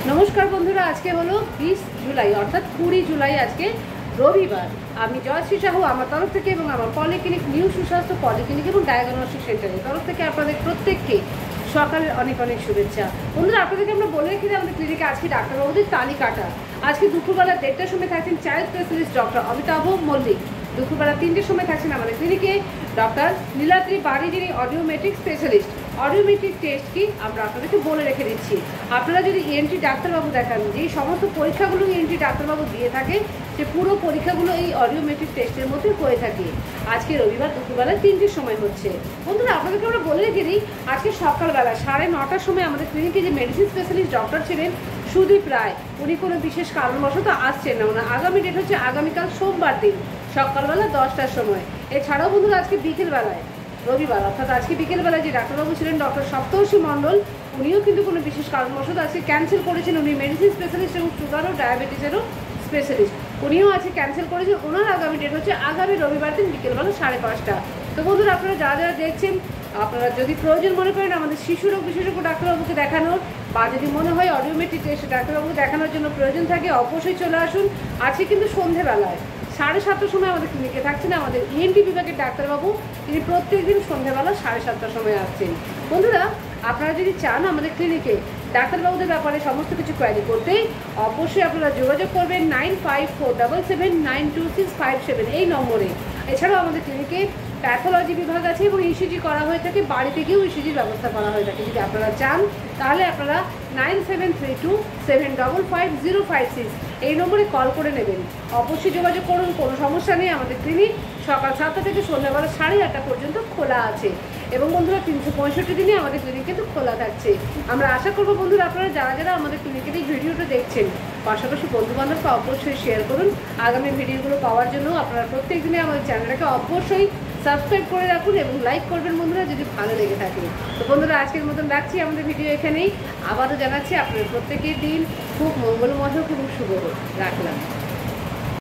नमस्कार बंधुरा आज के हलो 20 जुलाई अर्थात 20 जुलाई आज के रविवार আমি জয়শ্রী সাহু আমার তরফ থেকে এবং আমার পলিক্লিনিক নিউ সুস্বাস্থ্য পলিক্লিনিক এবং ডায়াগনস্টিক সেন্টারের তরফ থেকে আপনাদের প্রত্যেককে সকালের অনেক অনেক শুভেচ্ছা। বন্ধুরা আপনাদেরকে আমরা বলে রেখে দিই আমাদের ক্লিনিকে আজকে ডাক্তারবাবুদের তালিকাটা। আজকে দুপুরবেলা 1:30টার সময় থাকছেন child specialist doctor Amitabh Mallik. দুপুরবেলা 3টের সময় থাকছেন আমাদের ক্লিনিকে ডক্টর নীলাদ্রি বাড়ি, যিনি অডিওমেট্রিক স্পেশালিস্ট। অডিওমেট্রিক টেস্ট কি আমরা আপনাদেরকে বলে রেখে দিচ্ছি। আপনারা যদি ইএনটি ডাক্তারবাবু দেখান, যে সমস্ত পরীক্ষাগুলো ইএনটি ডাক্তারবাবু দিয়ে থাকে সে পুরো পরীক্ষাগুলো এই অডিওমেট্রিক টেস্টের মধ্যে হয়ে থাকে। আজকে রবিবার দুপুরবেলা 3টের সময় হচ্ছে। বন্ধুরা আপনাদেরকে আমরা বলে রেখে দিই আজকে সকালবেলা 9:30টার সময় আমাদের ক্লিনিকে যে মেডিসিন স্পেশালিস্ট ডক্টর ছিলেন সুদীপ রায়, উনি কোনো বিশেষ কারণবশত আসছেন না। ওনার আগামী ডেট হচ্ছে আগামীকাল সোমবার দিন সকালবেলা 10টার সময়। এছাড়াও বন্ধুরা আজকে বিকেলবেলায় রবিবার অর্থাৎ আজকে বিকেলবেলায় যে ডাক্তারবাবু ছিলেন ডক্টর সপ্তর্ষি মণ্ডল, উনিও কিন্তু কোনো বিশেষ কারণবশত আজকে ক্যান্সেল করেছেন। উনি মেডিসিন স্পেশালিস্ট এবং সুগার ও ডায়াবেটিসেরও স্পেশালিস্ট, উনিও আজকে ক্যান্সেল করেছেন। ওনার আগামী ডেট হচ্ছে আগামী রবিবার দিন বিকেলবেলা 5:30টা। তো বন্ধুরা আপনারা যারা দেখছেন, আপনারা যদি প্রয়োজন মনে করেন আমাদের শিশু রোগ বিশেষজ্ঞ ডাক্তারবাবুকে দেখানোর, বা যদি মনে হয় অডিওমেট্রিক টেস্ট ডাক্তারবাবুকে দেখানোর জন্য প্রয়োজন থাকে, অবশ্যই চলে আসুন। আজকে কিন্তু সন্ধেবেলায় 7:30টার সময় আমাদের ক্লিনিকে থাকছেন আমাদের ইএনটি বিভাগের ডাক্তারবাবু। তিনি প্রত্যেক দিন সন্ধ্যাবেলা 7:30টার সময় আসছেন। বন্ধুরা আপনারা যদি চান আমাদের ক্লিনিকে ডাক্তারবাবুদের ব্যাপারে সমস্ত কিছু কোয়ারি করতে, অবশ্যই আপনারা যোগাযোগ করবেন 9547792657 এই নম্বরে। এছাড়াও আমাদের ক্লিনিকে প্যাথোলজি বিভাগ আছে এবং ইসিজি করা হয়ে থাকে, বাড়ি থেকেও ইসিজির ব্যবস্থা করা হয়ে থাকে। যদি আপনারা চান তাহলে আপনারা 9732755056 এই নম্বরে কল করে নেবেন। অবশ্যই যোগাযোগ করুন, কোনো সমস্যা নেই। আমাদের ক্লিনিক সকাল 7টা থেকে সন্ধ্যাবেলা 8:30 পর্যন্ত খোলা আছে এবং বন্ধুরা 365 দিনই আমাদের ক্লিনিক কিন্তু খোলা থাকছে। আমরা আশা করবো বন্ধুরা আপনারা যারা যারা আমাদের ক্লিনিকের এই ভিডিওটা দেখছেন, পাশাপাশি বন্ধুবান্ধবকে অবশ্যই শেয়ার করুন। আগামী ভিডিওগুলো পাওয়ার জন্য আপনারা প্রত্যেক দিনে আমাদের চ্যানেলটাকে অবশ্যই সাবস্ক্রাইব করে রাখুন এবং লাইক করবেন বন্ধুরা যদি ভালো লেগে থাকে। তো বন্ধুরা আজকের মতন রাখছি আমাদের ভিডিও এখানেই। আবারও জানাচ্ছি আপনাদের প্রত্যেকের দিন খুব মঙ্গলময় হোক এবং শুভ হোক। রাখলাম।